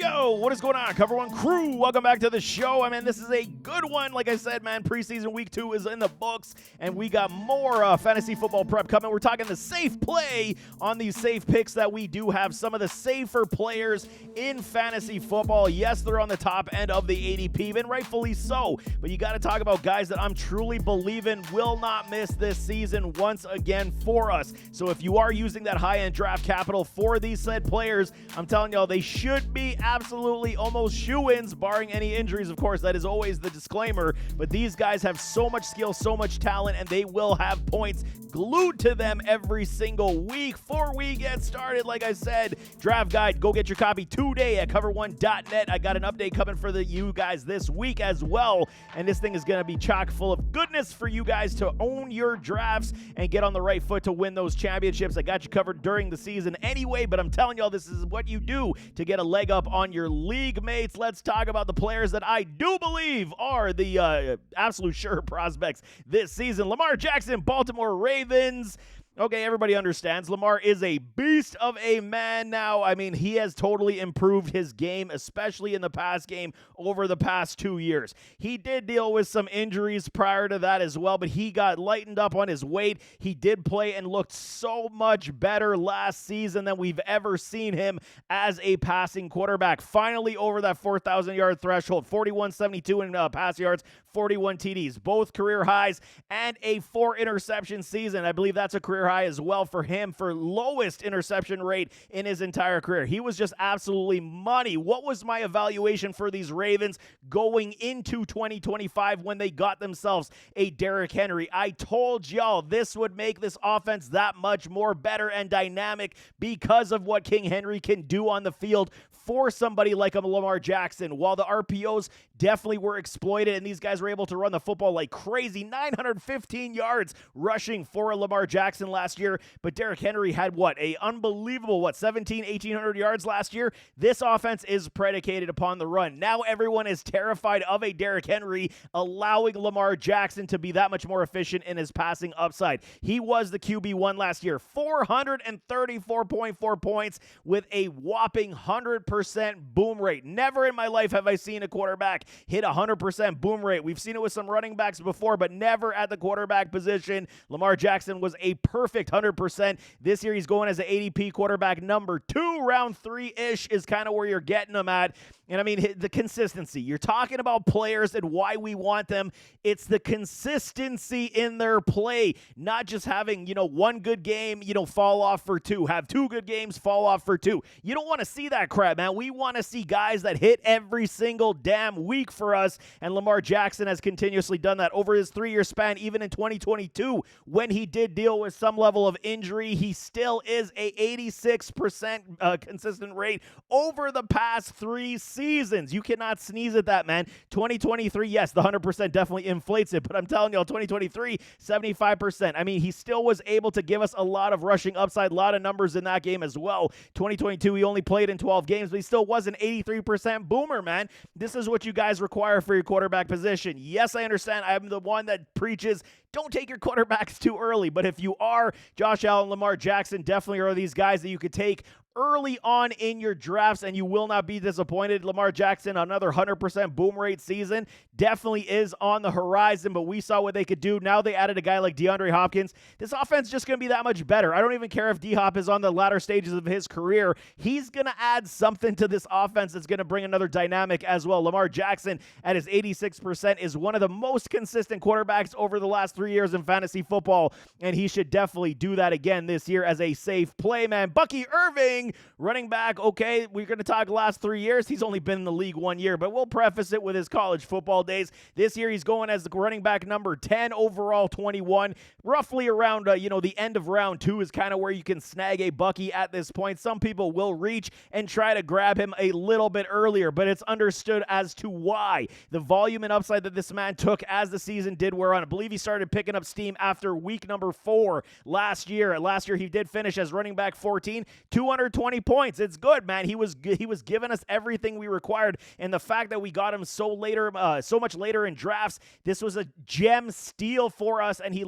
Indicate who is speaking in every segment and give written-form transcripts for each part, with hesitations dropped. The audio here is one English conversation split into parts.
Speaker 1: Yo, what is going on, Cover One crew? Welcome back to the show. This is a good one. Like I said, man, preseason week 2 is in the books, and we got more fantasy football prep coming. We're talking the safe play on these safe picks that we do have. Some of the safer players in fantasy football. Yes, they're on the top end of the ADP, and rightfully so. But you got to talk about guys that I'm truly believing will not miss this season once again for us. So if you are using that high-end draft capital for these said players, I'm telling y'all, they should be absolutely almost shoo-ins, barring any injuries, of course. That is always the disclaimer. But these guys have so much skill, so much talent, and they will have points glued to them every single week. Before we get started, like I said, draft guide, go get your copy today at cover1.net. I got an update coming for you guys this week as well, and this thing is going to be chock full of goodness for you guys to own your drafts and get on the right foot to win those championships. I got you covered during the season anyway, but I'm telling y'all, this is what you do to get a leg up on your league mates. Let's talk about the players that I do believe are the absolute sure prospects this season. Lamar Jackson, Baltimore Ravens. Okay, everybody understands Lamar is a beast of a man now. He has totally improved his game, especially in the pass game over the past 2 years. He did deal with some injuries prior to that as well, but he got lightened up on his weight. He did play and looked so much better last season than we've ever seen him as a passing quarterback. Finally over that 4,000-yard threshold, 4172 in pass yards, 41 TDs, both career highs, and a 4-interception season. I believe that's a career high as well for him for lowest interception rate in his entire career. He was just absolutely money. What was my evaluation for these Ravens going into 2025 when they got themselves a Derrick Henry? I told y'all this would make this offense that much more better and dynamic because of what King Henry can do on the field for somebody like a Lamar Jackson. While the RPOs definitely were exploited and these guys were able to run the football like crazy, 915 yards rushing for Lamar Jackson last year, but Derrick Henry had a unbelievable 1,800 yards last year. This offense is predicated upon the run. Now everyone is terrified of a Derrick Henry, allowing Lamar Jackson to be that much more efficient in his passing upside. He was the QB1 last year, 434.4 points with a whopping 100% boom rate. Never in my life have I seen a quarterback hit 100% boom rate. We've seen it with some running backs before, but never at the quarterback position. Lamar Jackson was a perfect 100%. This year he's going as an ADP quarterback number 2, round 3-ish is kind of where you're getting him at. And the consistency. You're talking about players and why we want them. It's the consistency in their play, not just having, one good game, fall off for 2. Have 2 good games, fall off for 2. You don't want to see that crap, man. We want to see guys that hit every single damn week for us, and Lamar Jackson has continuously done that over his 3-year span. Even in 2022, when he did deal with some level of injury, he still is a 86% consistent rate over the past 3 seasons. You cannot sneeze at that, man. 2023, yes, the 100% definitely inflates it, but I'm telling y'all, 2023, 75%. He still was able to give us a lot of rushing upside, a lot of numbers in that game as well. 2022, he only played in 12 games, but he still was an 83% boomer, man. This is what you guys require for your quarterback position. Yes, I understand. I'm the one that preaches don't take your quarterbacks too early, but if you are, Josh Allen, Lamar Jackson definitely are these guys that you could take early on in your drafts, and you will not be disappointed. Lamar Jackson, another 100% boom rate season, definitely is on the horizon, but we saw what they could do. Now they added a guy like DeAndre Hopkins. This offense is just going to be that much better. I don't even care if D-Hop is on the latter stages of his career. He's going to add something to this offense that's going to bring another dynamic as well. Lamar Jackson at his 86% is one of the most consistent quarterbacks over the last 3 years in fantasy football, and he should definitely do that again this year as a safe play, man. Bucky Irving, running back, okay, we're going to talk last 3 years. He's only been in the league 1 year, but we'll preface it with his college football days. This year, he's going as the running back number 10, overall 21. Roughly around, the end of round 2 is kind of where you can snag a Bucky at this point. Some people will reach and try to grab him a little bit earlier, but it's understood as to why. The volume and upside that this man took as the season did wear on. I believe he started picking up steam after week number 4 last year. Last year, he did finish as running back 14, 220 points. It's good, man. He was giving us everything we required, and the fact that we got him so much later in drafts, this was a gem steal for us, and he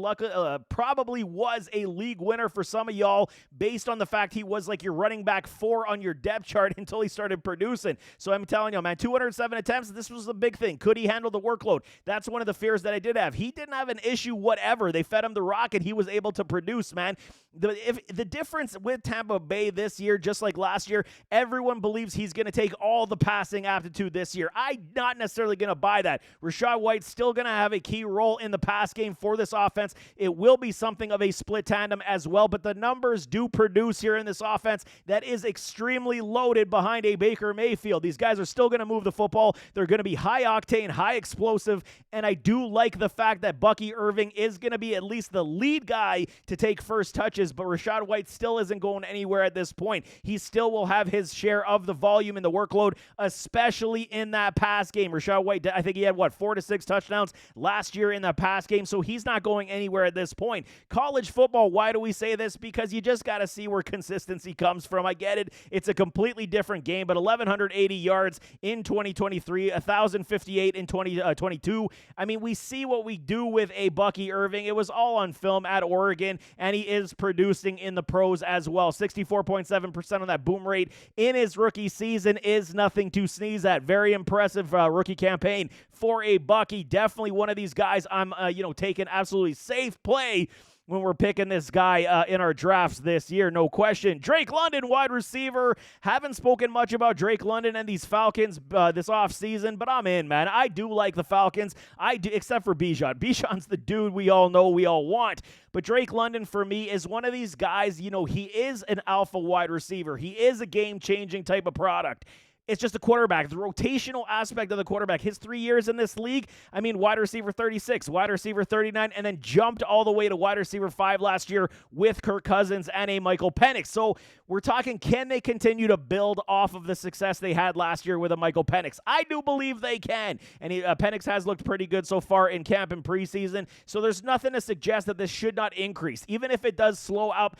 Speaker 1: probably was a league winner for some of y'all based on the fact he was like your running back 4 on your depth chart until he started producing. So I'm telling you, man, 207 attempts, this was the big thing. Could he handle the workload? That's one of the fears that I did have. He didn't have an issue whatever. They fed him the rock, and he was able to produce, man. The difference with Tampa Bay this year, just like last year, everyone believes he's going to take all the passing aptitude this year. I'm not necessarily going to buy that. Rachaad White's still going to have a key role in the pass game for this offense. It will be something of a split tandem as well, but the numbers do produce here in this offense that is extremely loaded behind a Baker Mayfield. These guys are still going to move the football. They're going to be high octane, high explosive, and I do like the fact that Bucky Irving is going to be at least the lead guy to take first touches, but Rachaad White still isn't going anywhere at this point. He still will have his share of the volume and the workload, especially in that pass game. Rachaad White, I think he had, 4 to 6 touchdowns last year in that pass game, so he's not going anywhere at this point. College football, why do we say this? Because you just got to see where consistency comes from. I get it. It's a completely different game, but 1,180 yards in 2023, 1,058 in 2022. I mean, we see what we do with a Bucky Irving. It was all on film at Oregon, and he is producing in the pros as well. 64.7% on that boom rate in his rookie season is nothing to sneeze at. Very impressive rookie campaign for a Bucky. Definitely one of these guys I'm taking absolutely safe play when we're picking this guy in our drafts this year, no question. Drake London, wide receiver. Haven't spoken much about Drake London and these Falcons this offseason, but I'm in, man. I do like the Falcons. I do, except for Bijan. Bijan's the dude we all know, we all want. But Drake London, for me, is one of these guys, he is an alpha wide receiver. He is a game-changing type of product. It's just the quarterback, the rotational aspect of the quarterback. His 3 years in this league, wide receiver 36, wide receiver 39, and then jumped all the way to wide receiver 5 last year with Kirk Cousins and a Michael Penix. So we're talking, can they continue to build off of the success they had last year with a Michael Penix? I do believe they can. And Penix has looked pretty good so far in camp and preseason. So there's nothing to suggest that this should not increase. Even if it does slow up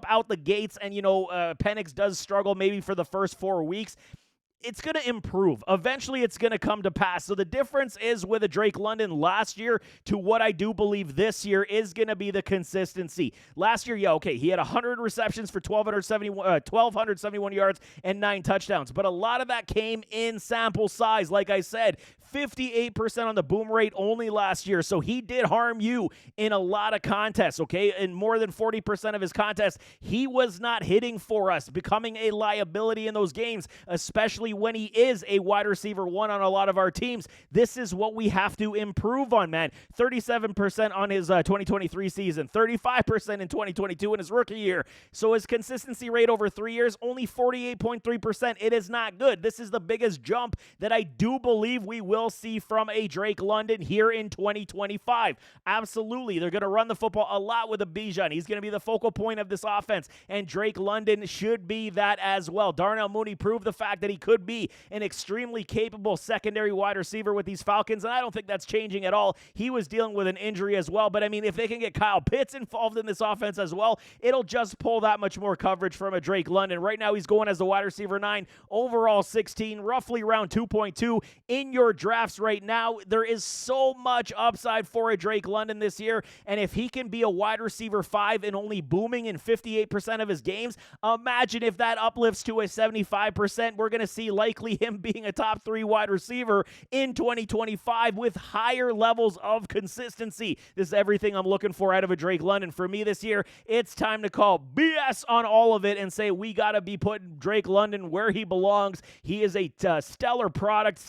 Speaker 1: out the gates and, Penix does struggle maybe for the first 4 weeks, it's going to improve. Eventually, it's going to come to pass. So the difference is with a Drake London last year to what I do believe this year is going to be the consistency. Last year, he had 100 receptions for 1,271 yards and 9 touchdowns. But a lot of that came in sample size. Like I said, 58% on the boom rate only last year. So he did harm you in a lot of contests, okay? In more than 40% of his contests, he was not hitting for us, becoming a liability in those games, especially when he is a wide receiver 1 on a lot of our teams. This is what we have to improve on, man. 37% on his 2023 season, 35% in 2022 in his rookie year. So his consistency rate over 3 years, only 48.3%. It is not good. This is the biggest jump that I do believe we will see from a Drake London here in 2025. Absolutely. They're going to run the football a lot with a Bijan. He's going to be the focal point of this offense, and Drake London should be that as well. Darnell Mooney proved the fact that he could be an extremely capable secondary wide receiver with these Falcons, and I don't think that's changing at all. He was dealing with an injury as well, but if they can get Kyle Pitts involved in this offense as well, it'll just pull that much more coverage from a Drake London. Right now, he's going as the wide receiver 9, overall 16, roughly around 2.2 in your drafts right now. There is so much upside for a Drake London this year, and if he can be a wide receiver 5 and only booming in 58% of his games, imagine if that uplifts to a 75%. We're going to see likely him being a top 3 wide receiver in 2025 with higher levels of consistency. This is everything I'm looking for out of a Drake London. For me this year, it's time to call BS on all of it and say we got to be putting Drake London where he belongs. He is a stellar product,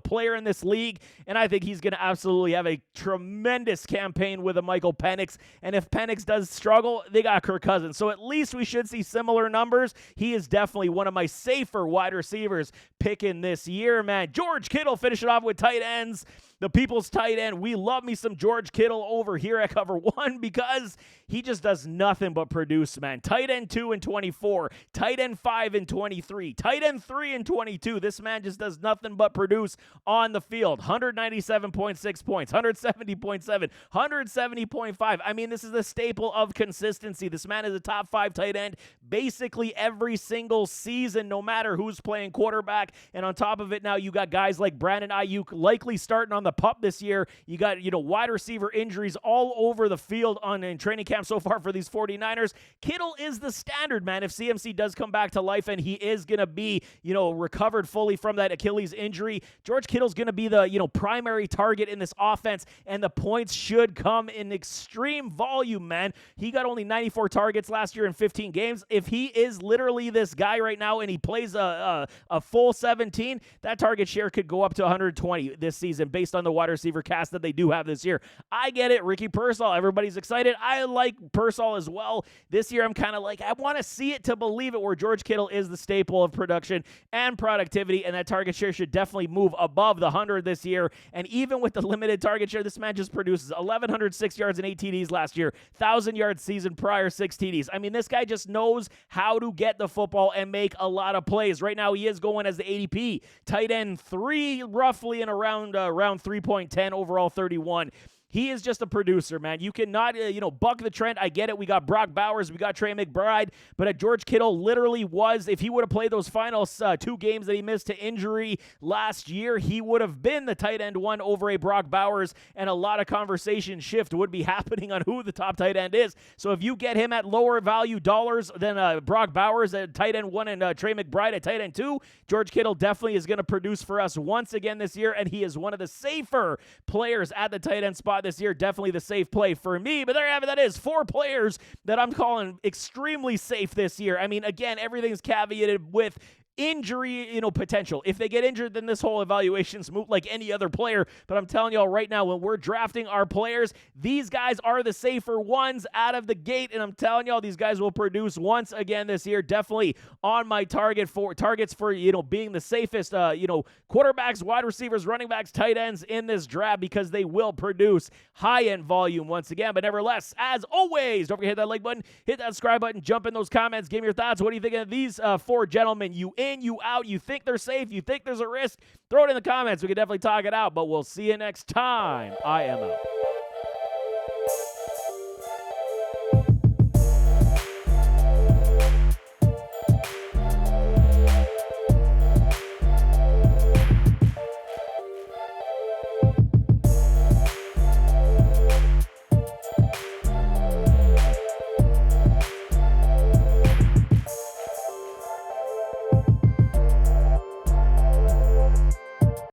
Speaker 1: player in this league, and I think he's going to absolutely have a tremendous campaign with a Michael Penix. And if Penix does struggle, they got Kirk Cousins. So at least we should see similar numbers. He is definitely one of my safer wide receivers picking this year, man. George Kittle finishing off with tight ends. the people's tight end. We love me some George Kittle over here at cover 1 because he just does nothing but produce, man. Tight end 2 in 24, tight end 5 in 23, tight end 3 in 22. This man just does nothing but produce on the field. 197.6 points, 170.7, 170.5. I mean, this is the staple of consistency. This man is a top 5 tight end basically every single season, no matter who's playing quarterback. And on top of it, now you got guys like Brandon Ayuk likely starting on the pup this year. You got, wide receiver injuries all over the field in training camp so far for these 49ers. Kittle is the standard, man. If CMC does come back to life and he is going to be, recovered fully from that Achilles injury, George Kittle's going to be the, primary target in this offense, and the points should come in extreme volume, man. He got only 94 targets last year in 15 games. If he is literally this guy right now and he plays a full 17, that target share could go up to 120 this season based on the wide receiver cast that they do have this year. I get it. Ricky Pearsall, everybody's excited. I like Pearsall as well. This year, I'm kind of like, I want to see it to believe it, where George Kittle is the staple of production and productivity, and that target share should definitely move above the 100 this year. And even with the limited target share, this man just produces 1,106 yards and 8 TDs last year, 1,000-yard season prior, 6 TDs. I mean, this guy just knows how to get the football and make a lot of plays. Right now, he is going as the ADP tight end 3, roughly in around 3.10, overall 31. He is just a producer, man. You cannot, buck the trend. I get it. We got Brock Bowers. We got Trey McBride. But George Kittle literally was, if he would have played those final 2 games that he missed to injury last year, he would have been the tight end 1 over a Brock Bowers, and a lot of conversation shift would be happening on who the top tight end is. So if you get him at lower value dollars than Brock Bowers at tight end 1 and Trey McBride at tight end 2, George Kittle definitely is going to produce for us once again this year, and he is one of the safer players at the tight end spot this year. Definitely the safe play for me. But there you have it. That is 4 players that I'm calling extremely safe this year. I mean, again, everything's caveated with injury, potential. If they get injured, then this whole evaluation's moot like any other player. But I'm telling y'all right now, when we're drafting our players, these guys are the safer ones out of the gate. And I'm telling y'all, these guys will produce once again this year. Definitely on my targets for, being the safest, quarterbacks, wide receivers, running backs, tight ends in this draft, because they will produce high-end volume once again. But nevertheless, as always, don't forget to hit that like button, hit that subscribe button, jump in those comments, give me your thoughts. What do you think of these 4 gentlemen? You in, you out, you think they're safe, you think there's a risk? Throw it in the comments. We can definitely talk it out, but we'll see you next time. I am out.